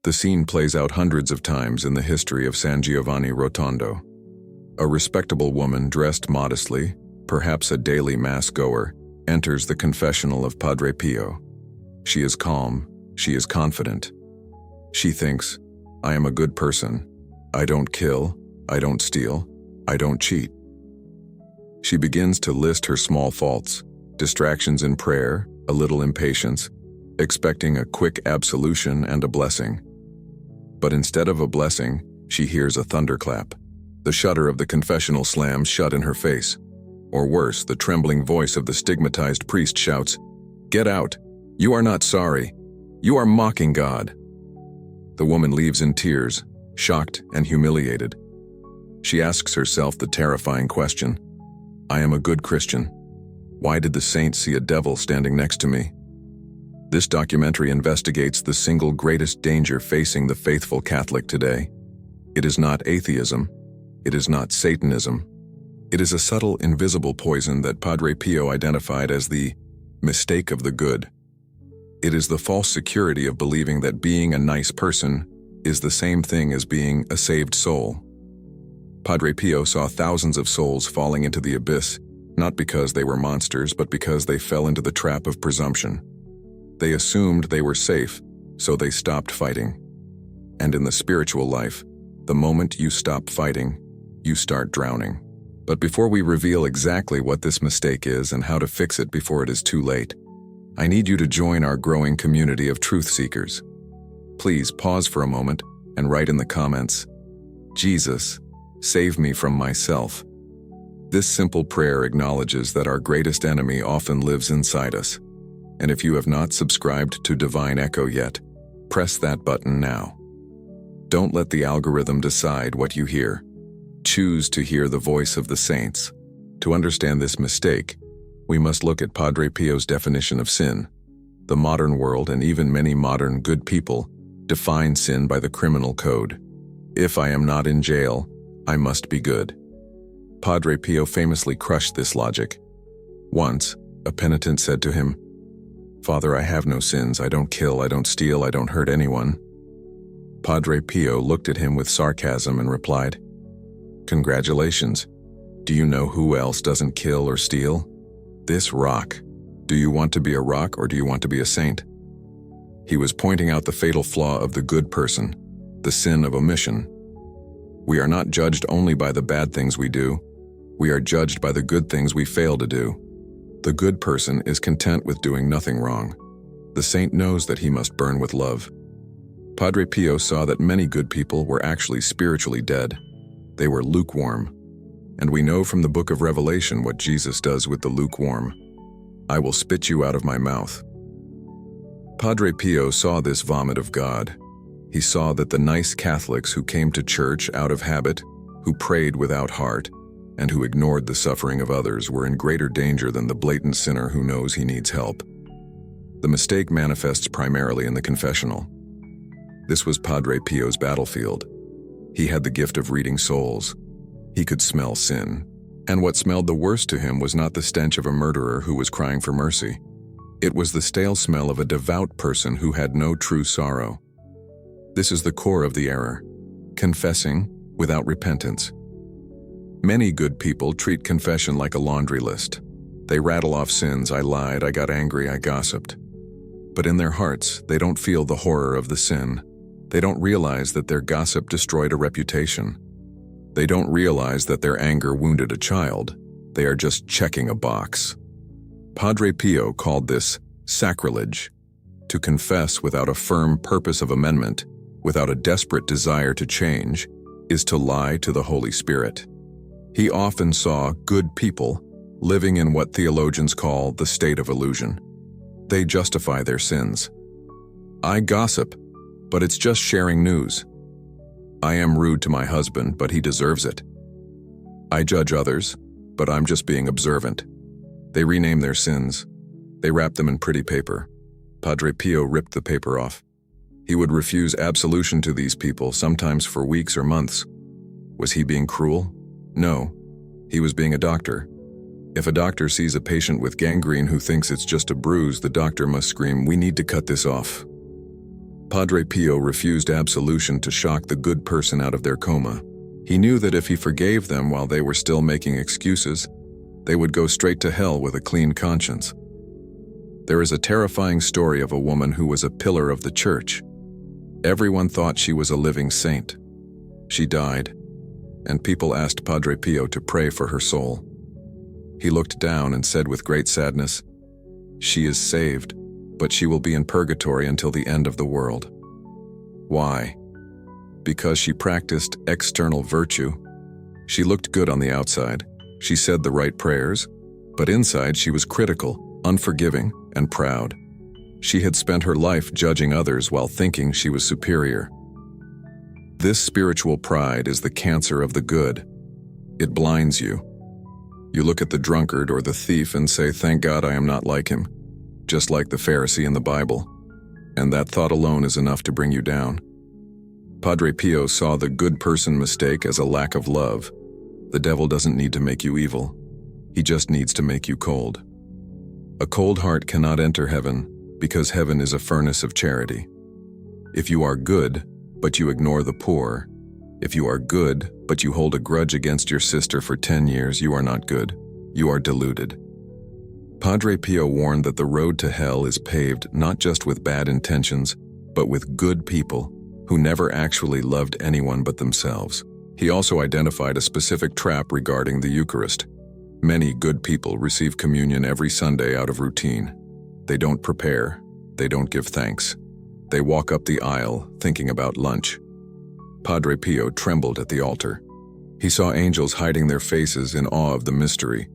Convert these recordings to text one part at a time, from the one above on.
The scene plays out hundreds of times in the history of San Giovanni Rotondo. A respectable woman dressed modestly, perhaps a daily mass-goer, enters the confessional of Padre Pio. She is calm, she is confident. She thinks, I am a good person. I don't kill, I don't steal, I don't cheat. She begins to list her small faults, distractions in prayer, a little impatience, expecting a quick absolution and a blessing. But instead of a blessing, she hears a thunderclap. The shutter of the confessional slams shut in her face. Or worse, the trembling voice of the stigmatized priest shouts, "Get out! You are not sorry! You are mocking God!" The woman leaves in tears, shocked and humiliated. She asks herself the terrifying question, I am a good Christian. Why did the saint see a devil standing next to me? This documentary investigates the single greatest danger facing the faithful Catholic today. It is not atheism. It is not Satanism. It is a subtle, invisible poison that Padre Pio identified as the mistake of the good. It is the false security of believing that being a nice person is the same thing as being a saved soul. Padre Pio saw thousands of souls falling into the abyss, not because they were monsters, but because they fell into the trap of presumption. They assumed they were safe, so they stopped fighting. And in the spiritual life, the moment you stop fighting, you start drowning. But before we reveal exactly what this mistake is and how to fix it before it is too late, I need you to join our growing community of truth seekers. Please pause for a moment and write in the comments, Jesus, save me from myself. This simple prayer acknowledges that our greatest enemy often lives inside us. And if you have not subscribed to Divine Echo yet, press that button now. Don't let the algorithm decide what you hear. Choose to hear the voice of the saints. To understand this mistake, we must look at Padre Pio's definition of sin. The modern world, and even many modern good people, define sin by the criminal code. If I am not in jail, I must be good. Padre Pio famously crushed this logic. Once, a penitent said to him, Father, I have no sins. I don't kill, I don't steal, I don't hurt anyone. Padre Pio looked at him with sarcasm and replied, Congratulations. Do you know who else doesn't kill or steal? This rock. Do you want to be a rock or do you want to be a saint? He was pointing out the fatal flaw of the good person, the sin of omission. We are not judged only by the bad things we do. We are judged by the good things we fail to do. The good person is content with doing nothing wrong. The saint knows that he must burn with love. Padre Pio saw that many good people were actually spiritually dead. They were lukewarm. And we know from the book of Revelation what Jesus does with the lukewarm. I will spit you out of my mouth. Padre Pio saw this vomit of God. He saw that the nice Catholics who came to church out of habit, who prayed without heart, and who ignored the suffering of others were in greater danger than the blatant sinner who knows he needs help. The mistake manifests primarily in the confessional. This was Padre Pio's battlefield. He had the gift of reading souls. He could smell sin. And what smelled the worst to him was not the stench of a murderer who was crying for mercy. It was the stale smell of a devout person who had no true sorrow. This is the core of the error, confessing without repentance. Many good people treat confession like a laundry list. They rattle off sins, I lied, I got angry, I gossiped. But in their hearts, they don't feel the horror of the sin. They don't realize that their gossip destroyed a reputation. They don't realize that their anger wounded a child. They are just checking a box. Padre Pio called this sacrilege. To confess without a firm purpose of amendment, without a desperate desire to change, is to lie to the Holy Spirit. He often saw good people living in what theologians call the state of illusion. They justify their sins. I gossip, but it's just sharing news. I am rude to my husband, but he deserves it. I judge others, but I'm just being observant. They rename their sins. They wrap them in pretty paper. Padre Pio ripped the paper off. He would refuse absolution to these people, sometimes for weeks or months. Was he being cruel? No. He was being a doctor. If a doctor sees a patient with gangrene who thinks it's just a bruise, the doctor must scream, "We need to cut this off." Padre Pio refused absolution to shock the good person out of their coma. He knew that if he forgave them while they were still making excuses, they would go straight to hell with a clean conscience. There is a terrifying story of a woman who was a pillar of the church. Everyone thought she was a living saint. She died, and people asked Padre Pio to pray for her soul. He looked down and said with great sadness, "She is saved, but she will be in purgatory until the end of the world." Why? Because she practiced external virtue. She looked good on the outside. She said the right prayers, but inside she was critical, unforgiving, and proud. She had spent her life judging others while thinking she was superior. This spiritual pride is the cancer of the good. It blinds you. You look at the drunkard or the thief and say, "Thank God I am not like him," just like the Pharisee in the Bible. And that thought alone is enough to bring you down. Padre Pio saw the good person mistake as a lack of love. The devil doesn't need to make you evil. He just needs to make you cold. A cold heart cannot enter heaven because heaven is a furnace of charity. If you are good, but you ignore the poor, if you are good, but you hold a grudge against your sister for 10 years, you are not good. You are deluded. Padre Pio warned that the road to hell is paved not just with bad intentions, but with good people who never actually loved anyone but themselves. He also identified a specific trap regarding the Eucharist. Many good people receive communion every Sunday out of routine. They don't prepare. They don't give thanks. They walk up the aisle thinking about lunch. Padre Pio trembled at the altar. He saw angels hiding their faces in awe of the mystery.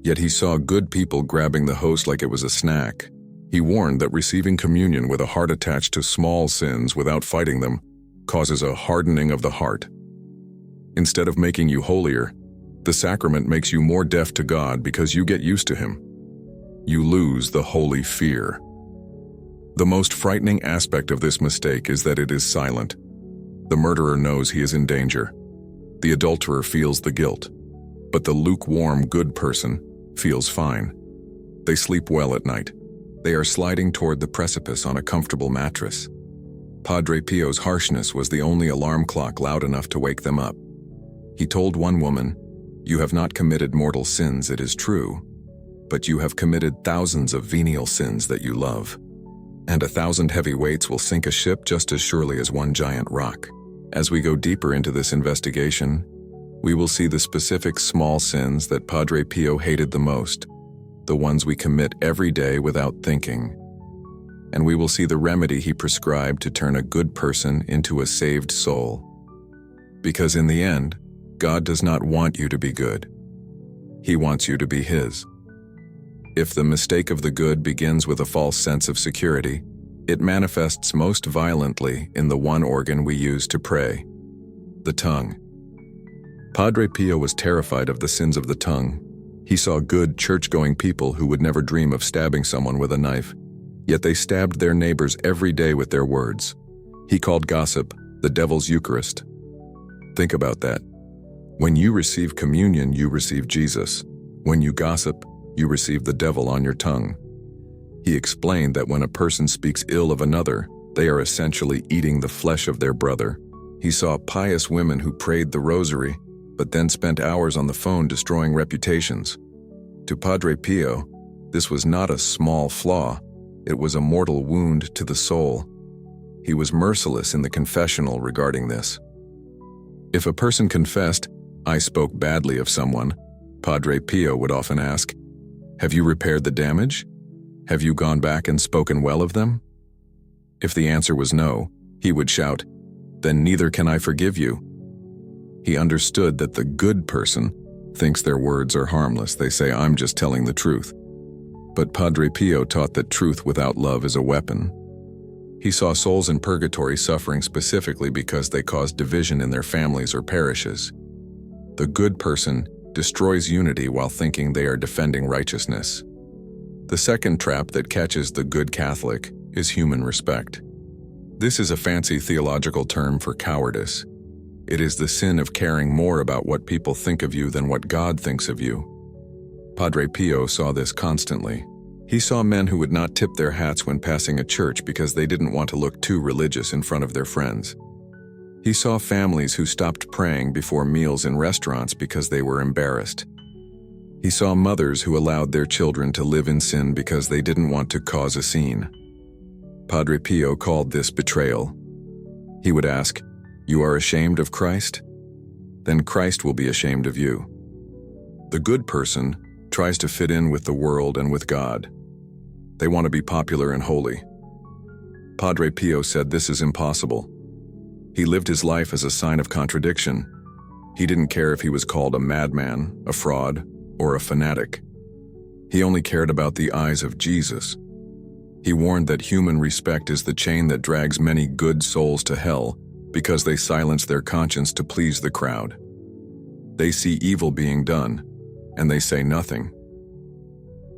Yet he saw good people grabbing the host like it was a snack. He warned that receiving communion with a heart attached to small sins without fighting them causes a hardening of the heart. Instead of making you holier, the sacrament makes you more deaf to God because you get used to Him. You lose the holy fear. The most frightening aspect of this mistake is that it is silent. The murderer knows he is in danger. The adulterer feels the guilt. But the lukewarm good person feels fine. They sleep well at night. They are sliding toward the precipice on a comfortable mattress. Padre Pio's harshness was the only alarm clock loud enough to wake them up. He told one woman, "You have not committed mortal sins, it is true, but you have committed thousands of venial sins that you love. And 1,000 heavy weights will sink a ship just as surely as one giant rock." As we go deeper into this investigation, we will see the specific small sins that Padre Pio hated the most, the ones we commit every day without thinking. And we will see the remedy he prescribed to turn a good person into a saved soul. Because in the end, God does not want you to be good. He wants you to be His. If the mistake of the good begins with a false sense of security, it manifests most violently in the one organ we use to pray, the tongue. Padre Pio was terrified of the sins of the tongue. He saw good church-going people who would never dream of stabbing someone with a knife, yet they stabbed their neighbors every day with their words. He called gossip the devil's Eucharist. Think about that. When you receive communion, you receive Jesus. When you gossip, you receive the devil on your tongue. He explained that when a person speaks ill of another, they are essentially eating the flesh of their brother. He saw pious women who prayed the rosary, but then spent hours on the phone destroying reputations. To Padre Pio, this was not a small flaw, it was a mortal wound to the soul. He was merciless in the confessional regarding this. If a person confessed, "I spoke badly of someone," Padre Pio would often ask, "Have you repaired the damage? Have you gone back and spoken well of them?" If the answer was no, he would shout, "Then neither can I forgive you." He understood that the good person thinks their words are harmless. They say, "I'm just telling the truth." But Padre Pio taught that truth without love is a weapon. He saw souls in purgatory suffering specifically because they caused division in their families or parishes. The good person destroys unity while thinking they are defending righteousness. The second trap that catches the good Catholic is human respect. This is a fancy theological term for cowardice. It is the sin of caring more about what people think of you than what God thinks of you. Padre Pio saw this constantly. He saw men who would not tip their hats when passing a church because they didn't want to look too religious in front of their friends. He saw families who stopped praying before meals in restaurants because they were embarrassed. He saw mothers who allowed their children to live in sin because they didn't want to cause a scene. Padre Pio called this betrayal. He would ask, "You are ashamed of Christ? Then Christ will be ashamed of you." The good person tries to fit in with the world and with God. They want to be popular and holy. Padre Pio said this is impossible. He lived his life as a sign of contradiction. He didn't care if he was called a madman, a fraud, or a fanatic. He only cared about the eyes of Jesus. He warned that human respect is the chain that drags many good souls to hell because they silence their conscience to please the crowd. They see evil being done, and they say nothing.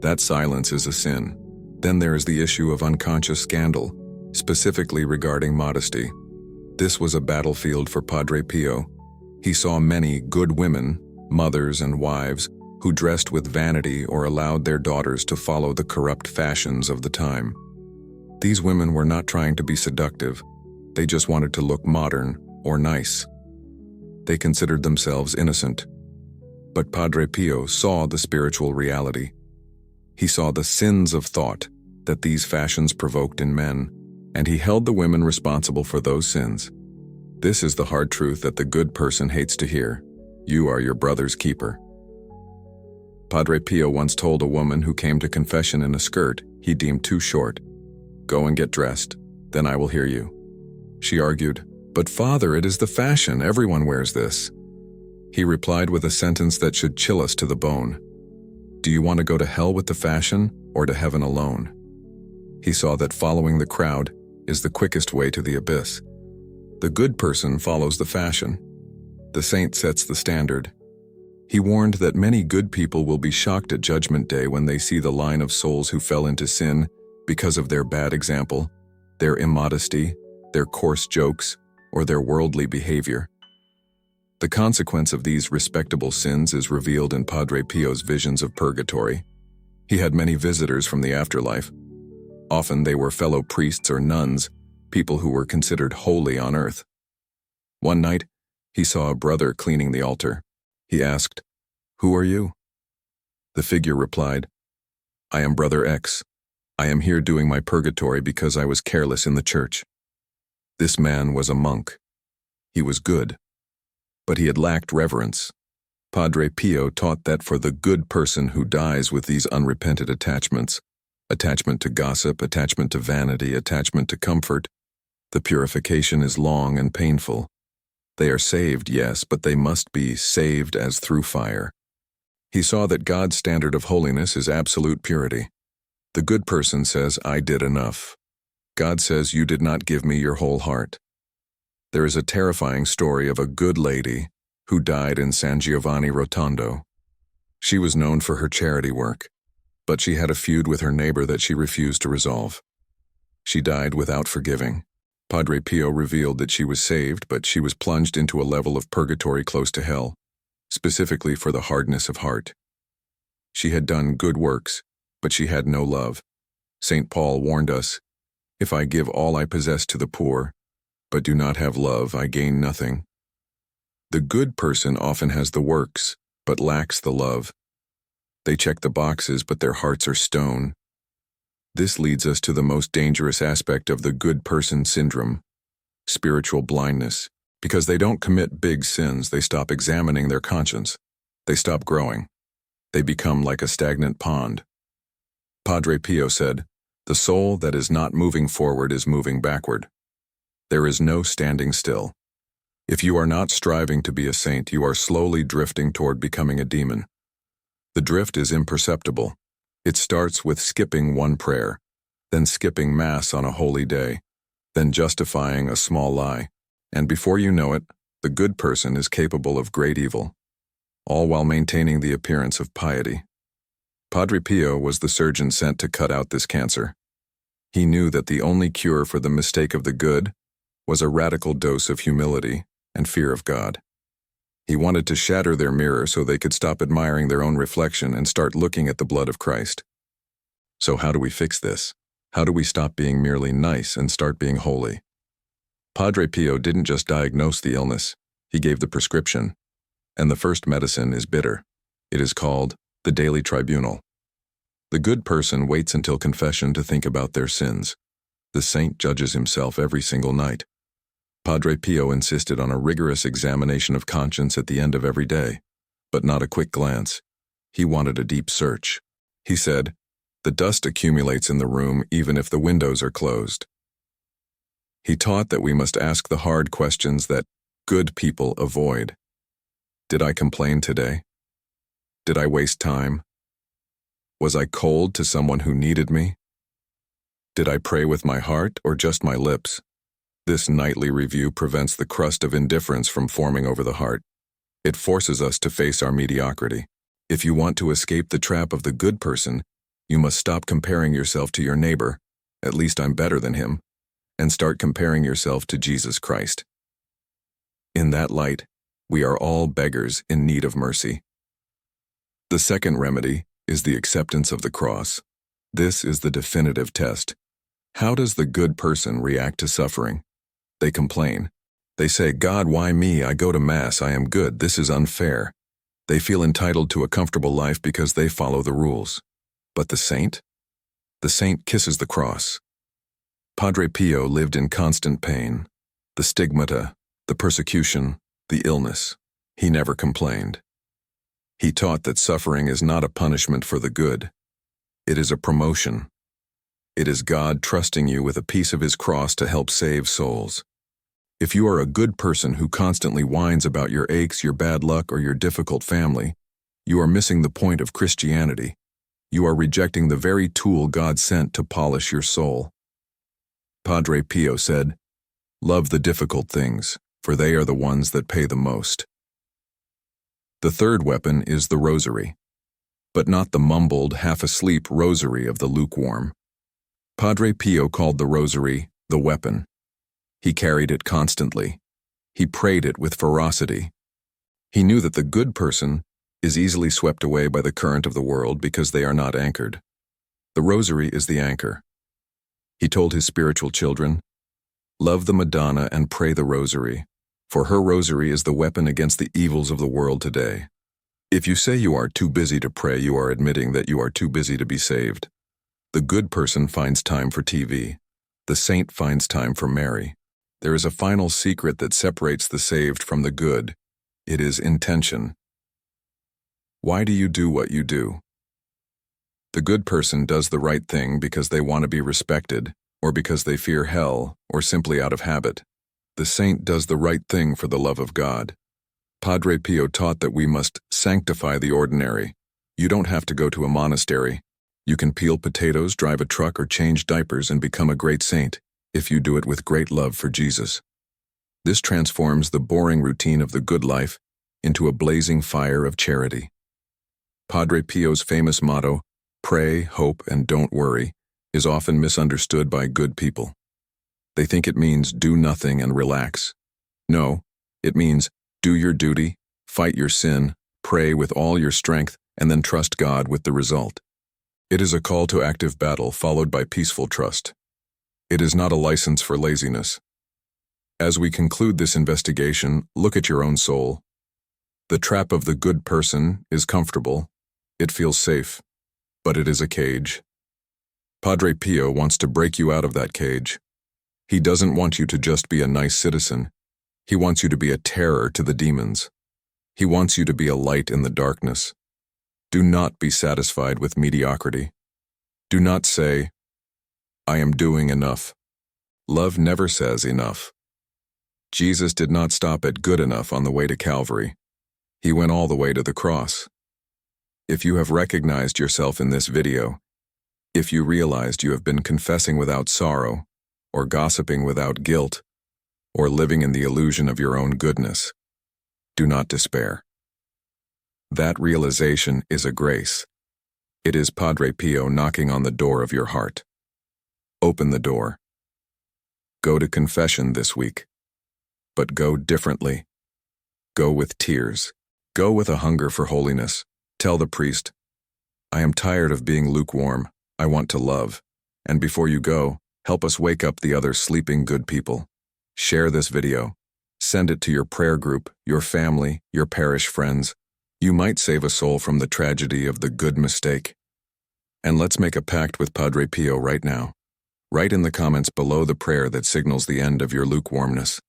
That silence is a sin. Then there is the issue of unconscious scandal, specifically regarding modesty. This was a battlefield for Padre Pio. He saw many good women, mothers and wives, who dressed with vanity or allowed their daughters to follow the corrupt fashions of the time. These women were not trying to be seductive. They just wanted to look modern or nice. They considered themselves innocent. But Padre Pio saw the spiritual reality. He saw the sins of thought that these fashions provoked in men, and he held the women responsible for those sins. This is the hard truth that the good person hates to hear. You are your brother's keeper. Padre Pio once told a woman who came to confession in a skirt he deemed too short, "Go and get dressed, then I will hear you." She argued, "But Father, it is the fashion, everyone wears this." He replied with a sentence that should chill us to the bone. "Do you want to go to hell with the fashion or to heaven alone?" He saw that following the crowd is the quickest way to the abyss. The good person follows the fashion. The saint sets the standard. He warned that many good people will be shocked at Judgment Day when they see the line of souls who fell into sin because of their bad example, their immodesty, their coarse jokes, or their worldly behavior. The consequence of these respectable sins is revealed in Padre Pio's visions of purgatory. He had many visitors from the afterlife. Often they were fellow priests or nuns, people who were considered holy on earth. One night, he saw a brother cleaning the altar. He asked, "Who are you?" The figure replied, "I am Brother X. I am here doing my purgatory because I was careless in the church." This man was a monk. He was good, but he had lacked reverence. Padre Pio taught that for the good person who dies with these unrepented attachments, attachment to gossip, attachment to vanity, attachment to comfort, the purification is long and painful. They are saved, yes, but they must be saved as through fire. He saw that God's standard of holiness is absolute purity. The good person says, "I did enough." God says, "You did not give me your whole heart." There is a terrifying story of a good lady who died in San Giovanni Rotondo. She was known for her charity work, but she had a feud with her neighbor that she refused to resolve. She died without forgiving. Padre Pio revealed that she was saved, but she was plunged into a level of purgatory close to hell, specifically for the hardness of heart. She had done good works, but she had no love. St. Paul warned us, "If I give all I possess to the poor, but do not have love, I gain nothing." The good person often has the works, but lacks the love. They check the boxes, but their hearts are stone. This leads us to the most dangerous aspect of the good person syndrome, spiritual blindness. Because they don't commit big sins, they stop examining their conscience. They stop growing. They become like a stagnant pond. Padre Pio said, "The soul that is not moving forward is moving backward. There is no standing still. If you are not striving to be a saint, you are slowly drifting toward becoming a demon. The drift is imperceptible. It starts with skipping one prayer, then skipping Mass on a holy day, then justifying a small lie, and before you know it, the good person is capable of great evil, all while maintaining the appearance of piety." Padre Pio was the surgeon sent to cut out this cancer. He knew that the only cure for the mistake of the good was a radical dose of humility and fear of God. He wanted to shatter their mirror so they could stop admiring their own reflection and start looking at the blood of Christ. So how do we fix this? How do we stop being merely nice and start being holy? Padre Pio didn't just diagnose the illness, he gave the prescription. And the first medicine is bitter. It is called the daily tribunal. The good person waits until confession to think about their sins. The saint judges himself every single night. Padre Pio insisted on a rigorous examination of conscience at the end of every day, but not a quick glance. He wanted a deep search. He said, "The dust accumulates in the room even if the windows are closed." He taught that we must ask the hard questions that good people avoid. Did I complain today? Did I waste time? Was I cold to someone who needed me? Did I pray with my heart or just my lips? This nightly review prevents the crust of indifference from forming over the heart. It forces us to face our mediocrity. If you want to escape the trap of the good person, you must stop comparing yourself to your neighbor, at least I'm better than him, and start comparing yourself to Jesus Christ. In that light, we are all beggars in need of mercy. The second remedy is the acceptance of the cross. This is the definitive test. How does the good person react to suffering? They complain. They say, "God, why me? I go to Mass, I am good, this is unfair." They feel entitled to a comfortable life because they follow the rules. But the saint? The saint kisses the cross. Padre Pio lived in constant pain. The stigmata, the persecution, the illness. He never complained. He taught that suffering is not a punishment for the good. It is a promotion. It is God trusting you with a piece of his cross to help save souls. If you are a good person who constantly whines about your aches, your bad luck, or your difficult family, you are missing the point of Christianity. You are rejecting the very tool God sent to polish your soul. Padre Pio said, "Love the difficult things, for they are the ones that pay the most." The third weapon is the rosary, but not the mumbled, half-asleep rosary of the lukewarm. Padre Pio called the rosary the weapon. He carried it constantly. He prayed it with ferocity. He knew that the good person is easily swept away by the current of the world because they are not anchored. The rosary is the anchor. He told his spiritual children, "Love the Madonna and pray the rosary, for her rosary is the weapon against the evils of the world today." If you say you are too busy to pray, you are admitting that you are too busy to be saved. The good person finds time for TV. The saint finds time for Mary. There is a final secret that separates the saved from the good. It is intention. Why do you do what you do? The good person does the right thing because they want to be respected, or because they fear hell, or simply out of habit. The saint does the right thing for the love of God. Padre Pio taught that we must sanctify the ordinary. You don't have to go to a monastery. You can peel potatoes, drive a truck, or change diapers and become a great saint, if you do it with great love for Jesus. This transforms the boring routine of the good life into a blazing fire of charity. Padre Pio's famous motto, "Pray, hope, and don't worry," is often misunderstood by good people. They think it means do nothing and relax. No, it means do your duty, fight your sin, pray with all your strength, and then trust God with the result. It is a call to active battle followed by peaceful trust. It is not a license for laziness. As we conclude this investigation, look at your own soul. The trap of the good person is comfortable. It feels safe, but it is a cage. Padre Pio wants to break you out of that cage. He doesn't want you to just be a nice citizen. He wants you to be a terror to the demons. He wants you to be a light in the darkness. Do not be satisfied with mediocrity. Do not say, "I am doing enough." Love never says enough. Jesus did not stop at good enough on the way to Calvary. He went all the way to the cross. If you have recognized yourself in this video, if you realized you have been confessing without sorrow, or gossiping without guilt, or living in the illusion of your own goodness, do not despair. That realization is a grace. It is Padre Pio knocking on the door of your heart. Open the door. Go to confession this week. But go differently. Go with tears. Go with a hunger for holiness. Tell the priest, "I am tired of being lukewarm. I want to love. And before you go, help us wake up the other sleeping good people. Share this video. Send it to your prayer group, your family, your parish friends. You might save a soul from the tragedy of the good mistake. And let's make a pact with Padre Pio right now. Write in the comments below the prayer that signals the end of your lukewarmness.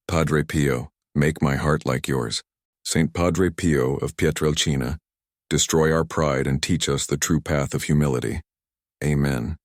Padre Pio, make my heart like yours. Saint Padre Pio of Pietrelcina, destroy our pride and teach us the true path of humility. Amen.